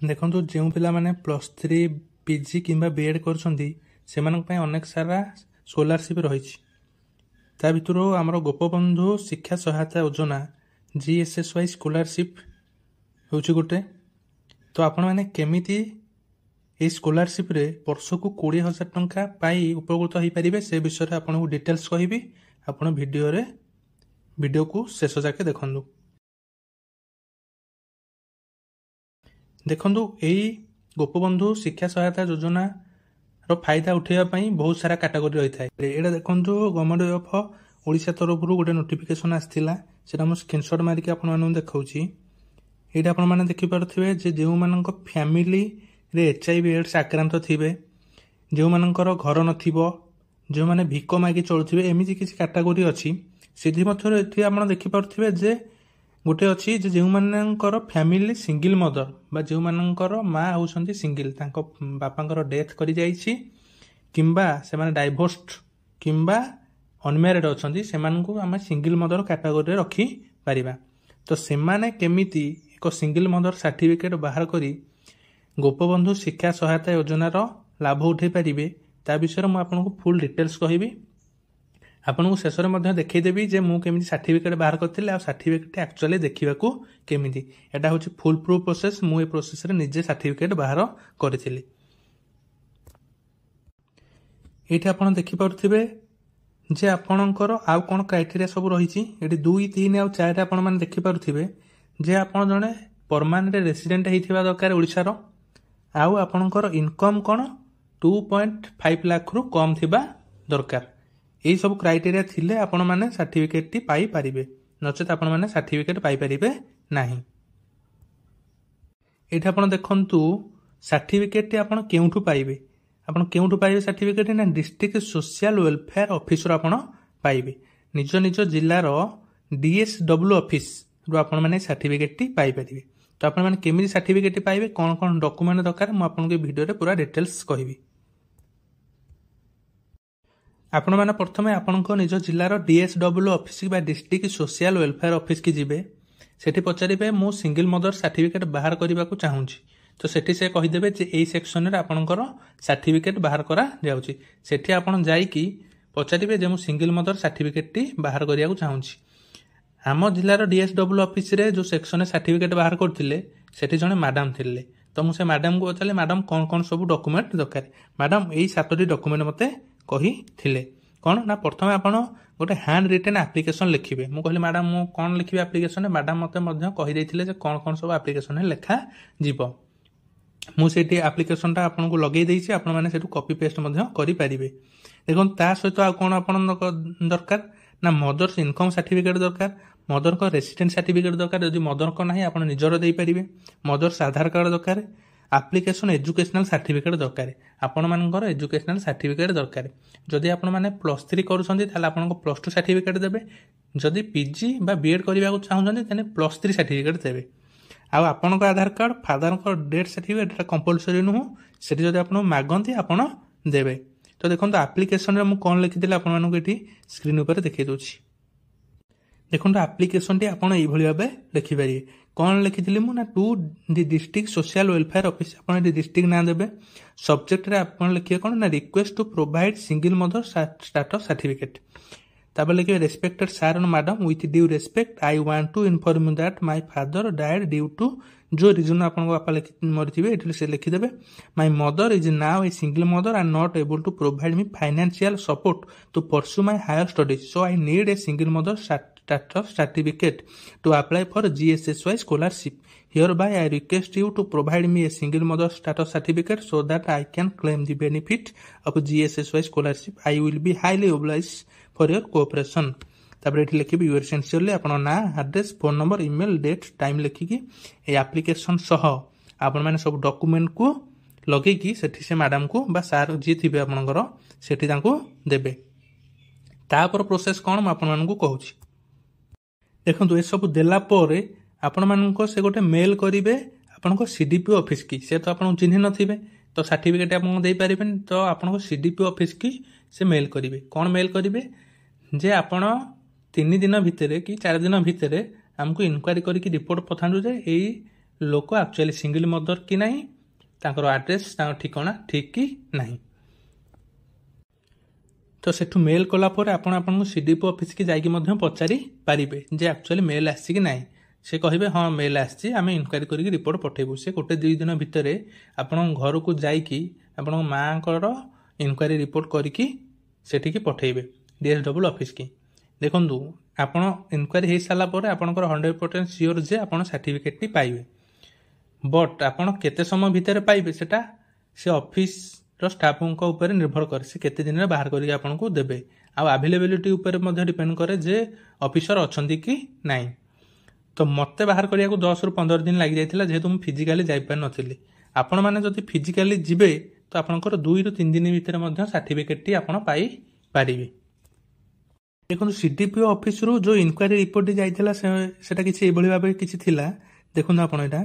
देखो जो पिला माने +3 पीजी किंबा बीएड करछंती सेमानक पय अनेक सारा स्कॉलरशिप रहिछि। ता भितरो हमरो गोपबंधु शिक्षा सहायता योजना जीएसएसवाई स्कॉलरशिप होछि गोटे। तो आपण माने केमिति ए स्कॉलरशिप रे वर्ष को 20,000 टंका पाई उपकृत होई परिबे से विषय रे आपन को डिटेल्स कहिबी। आपण वीडियो को शेष जाके देखंदु। देखंदु एई गोपबंधु शिक्षा सहायता योजना रो फायदा उठेबा पई बहुत सारा कैटेगरी रही थाए। एडा देखंदु गवर्नमेंट ऑफ ओडिशा तरफ गोटे नोटिफिकेशन आस्थिला सेटा हम स्क्रीनशॉट मारी के आपण मानू देखाउची। एडा आपण माने देखि परथिबे जे जेउ मानक फैमिली रे एचआईवी एड्स आक्रांत थिबे, जेउ मानकर घर नथिबो, जो माने भिको मागी चलुथिबे, एमिति किछि कैटेगरी अछि। सिद्धि मथर एथि आपण देखि परथिबे जे गोटे अच्छी जो मानकर फैमिली सिंगल मदर बा जो मानकर माँ होउछंती सिंगल, तांको बापांकर डेथ करि जाइछि किंबा से माने डाइवोर्स्ड किंबा अनमैरिड अछंती, सेमानकु हम सिंगल मदर कैटेगरी रे रखी परिबा। तो से माने केमिति एक सिंगल मदर सर्टिफिकेट बाहर करी गोपबंधु शिक्षा सहायता योजना रो लाभ उठै परिबे ता विषय में आपनको फुल डिटेल्स कहिबी। आपनको शेष में देखई देवी जे मु केमिति सर्टिफिकेट बाहर करथिले आ सर्टिफिकेट एक्चुअली देखिबाकू केमिति। एटा होछि फुल प्रूफ प्रोसेस। मु ए प्रोसेस रे निजे सर्टिफिकेट बाहर करथिले। एठी आपण देखि परथिबे जे आपणकर आ कोन क्राइटेरिया सब रहिछि। एठी 2, 3 आ 4 आपण माने देखि परथिबे जे आपण जने परमानेंट रेसिडेंट हेथिबा दरकार ओडिसा रो, आ आपणकर इनकम कोन 2.5 लाख रु कम थिबा दरकार। यही सब क्राइटेरिया थिले आपण माने सर्टिफिकेट टी पाई परिबे, नचेत आपण माने सर्टिफिकेट पाई परिबे नाही। एठी आपण देखंतु सर्टिफिकेट टी आपण केउठु पाइबे। आपण केउठु पाइबे सर्टिफिकेट ना डिस्ट्रिक्ट सोशल वेलफेयर ऑफिस रो आपण पाइबे। निज निज जिल्ला रो डीएसडब्ल्यू ऑफिस रो आपण माने सर्टिफिकेट टी पाई परिबे। तो आपण माने केमिति सर्टिफिकेट टी पाइबे, कोन कोन डॉक्यूमेंट दरकार, मु आपण के वीडियो रे पूरा डिटेल्स कहिबी। आपण माने प्रथमे आपनक निज जिल्लार डीएसडब्ल्यू ऑफिस बा डिस्ट्रिक्ट सोशल वेलफेयर ऑफिस की जिबे। सेठी पचारिबे मु सिंगल मदर सर्टिफिकेट बाहर करबाकू चाहूची। तो सेठी से कहिदेबे जे एई सेक्शन रे आपनकर सर्टिफिकेट बाहर करा जाउची। सेठी आपण जाई कि पचारिबे जे मु सिंगल मदर सर्टिफिकेट टी बाहर करियाकू चाहूची। आम जिल्लार डीएसडब्ल्यू ऑफिस रे जो सेक्शन रे सर्टिफिकेट बाहर करथिले सेठी जने मैडम थिले। तो मु से मैडम को पचारले मैडम कोन कोन सब डॉक्यूमेंट दरकार। मैडम एई 7टी डॉक्यूमेंट मते कही थिले। कौन ना प्रथम आपण गोटे हैंड रिटेन एप्लिकेशन लिखिबे। मु कहली मैडम मु कोन लिखिबे एप्लिकेशन। मैडम मते मध्य कहि दैथिले जे कोन कोन सब एप्लिकेशन लेखा जीवो। मु सेठी एप्लिकेशन ता आपन को लगेई देइछि, आपण माने सेठु कॉपी पेस्ट मध्य करि परिबे। देखो ता सहित आ कोन आपण दरकार ना मदर्स इनकम सर्टिफिकेट दरकार, मदर को रेसिडेंट सर्टिफिकेट दरकार। यदि मदर को नाही आपण निजर देई परिबे। मदर्स आधार कार्ड दरकार, एप्लिकेशन एजुकेशनल सर्टिफिकेट दरकार, आपण मानकर एजुकेशनल सर्टिफिकेट दरकार। जदि आपण माने +3 करूछंती ताले आपण को +2 सर्टिफिकेट देबे। जदि पीजी बा बीएड करबाकू चाहुछंती तने +3 सर्टिफिकेट देबे। आ आपण को आधार कार्ड, फादर को डेथ सर्टिफिकेट एटा कंपलसरी नु सेठी जदि आपण मागंती आपण देबे। तो देखंतु एप्लिकेशन रे मु कोन लिखिदिले आपण मानू एठी स्क्रीन ऊपर देखै दोछि। देखंतु एप्लिकेशन टी आपण एई भली भाबे लिखि परिबे। कौन लिखिथिली मु ना to the district social welfare office आपण दी डिस्ट्रिक्ट ना देबे। सब्जेक्ट रे आपण लिखिए कोन ना request to provide single mother status certificate. ताबे लिखिए respected sir and madam with due respect I want to inform you that my father died due to जो रीजन आपण बापा मरथिबे एठी से लिखि देबे। My mother is now a single mother and not able to provide me financial support to pursue my higher studies, so I need a single mother status certificate to apply for GSSY scholarship. Hereby I request you to provide me a single mother status certificate so that I can claim the benefit of GSSY scholarship. I will be highly obliged for your cooperation. तापर एठी लिखिबे your sincerely आपण ना address, phone number, email, date, time लिखिकी a application सह आपण माने सब document को लगेई की सेठी से मैडम को बा सर जी थिबे आपनकर सेठी तांको देबे। तापर प्रोसेस कोन म आपण मानकू कहूची। देखो ये सब देला परे आपण मानक से गोटे मेल करेंगे आपण सीडीपीओ ऑफिस की। से तो आपन चिन्ह नथिबे तो सर्टिफिकेट आपन दे पारिबेन। तो आपण सीडीपीओ ऑफिस की से मेल करेंगे। कौन मेल करेंगे जे आपण 3 दिन भितर कि 4 दिन भितर हमको इनक्वारी करके रिपोर्ट पठानु जे एई लोक एक्चुअली सिंगल मदर कि नहीं, तांकर एड्रेस ठिकाना ठीक कि नहीं। तो सेठू मेल कला पर आपण सीडीपी ऑफिस की जाइए पचारि पारिबे जे एक्चुअली मेल आसी कि नहीं। से कहे हाँ मेल आसी, आम इनक्वारी करके रिपोर्ट पठेबू। से गोटे 2 दिन भितर आपण घर को जाइकी आपण माँ को इनक्वारी रिपोर्ट करके सेठिकी पठेबे डीएसडब्ल्यू ऑफिस की। देखंतु आपण इनक्वारी हो सारा पर आपणकर 100% सियोर जे आपण सर्टिफिकेट टी पाइबे। बट आपण केते समय भितर पाइबे सेटा से ऑफिस रो स्टाफों ऊपर निर्भर करे, से केते दिन बाहर करके आपनको देबे। आ अवेलेबिलिटी ऊपर मध्ये डिपेंड करे जे ऑफिसर अछंती कि नहीं। तो मते बाहर करिया को 10 रु 15 दिन लागि जाइतिला, जेहेतु हम फिजिकली जाई पार नथिली। आपण माने जदि फिजिकली जिबे तो आपनकर 2 रु 3 दिन भितर मध्ये सर्टिफिकेट टी आपण पाई पारिबे। देखो सीडीपी ऑफिस रु जो इनक्वारी रिपोर्ट जाइतिला सेटा किछि एबोली भाबे किछि थिला। देखो आपण एटा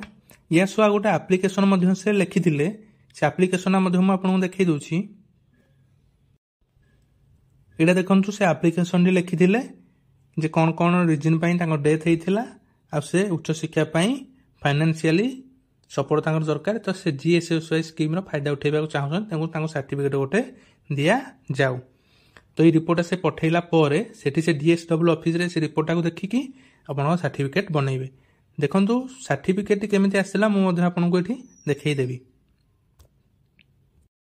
या सुआ गोटे एप्लिकेशन मध्ये से लिखिथिले। से एप्लिकेशन मध्ये हम आपन देखै दोछि। एटा देखंतु से एप्लिकेशन डी लिखिथिले जे कोन कोन रीजन पई तांको डेथ हेइथिला, आ से उच्च शिक्षा पई फाइनेंशियली सपोर्ट तांकर दरकार। तो से जीएसएसवाई स्कीम रो फायदा उठेबा को चाहछन, तांको सर्टिफिकेट गोटे दिया जाऊ। तो ये रिपोर्ट से पठेला परे सेठी से डीएसडब्ल्यू ऑफिस रे से रिपोर्ट को देखिकी आपण सर्टिफिकेट बनइबे। देखंतु सर्टिफिकेट केमिति आसिला मु मध्ये आपन को एठी देखै देबी।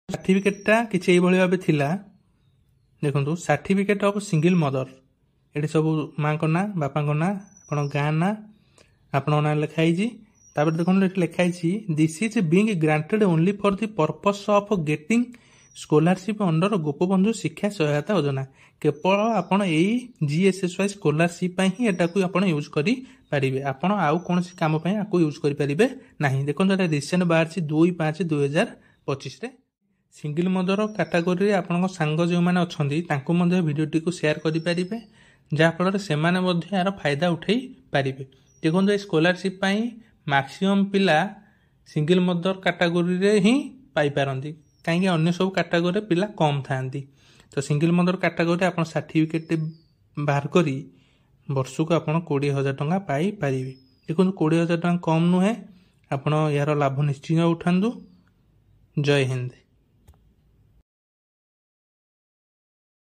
सर्टिफिकेटटा किछि एई भली भाबे थिला। देखंतु सर्टिफिकेट ऑफ सिंगल मदर, एठी सब मां को ना बापा को ना आपण गां ना आपण ना लिखाई जी। तापर देखंतु एठी लिखाई छी this is being granted only for the purpose of getting scholarship under Gopabandhu शिक्षा सहायता योजना। केवल आपण एई जीएसएसवाई स्कॉलरशिप ही एटा को आपण यूज करि पारिबे। आपण आउ कोनसी काम पई आको यूज करि पारिबे नाही। देखंतु एटा रिसेंट बाहर 2/5/2025 रे। सिंगल मदर कैटेगरी आपण सांग जो माने अछंती तांको मध्ये वीडियोटी को शेयर करि पारिबे, जा फल से माने मध्ये यार फायदा उठै पारिबे। देखंतु ए स्कॉलरशिप पई मैक्सिमम पिला सिंगल मदर कैटेगरी रे ही पाई पारंती, कहीं अन्य सब कैटेगरी पिला कम थांती। तो सिंगल मदर कैटेगरी आप सर्टिफिकेट बाहर करी वर्ष को आप 20,000 टंका पाई पारिबे। देखो 20,000 टंका कम नुहे, आप यार लाभ निश्चित उठांदु। जय हिंद।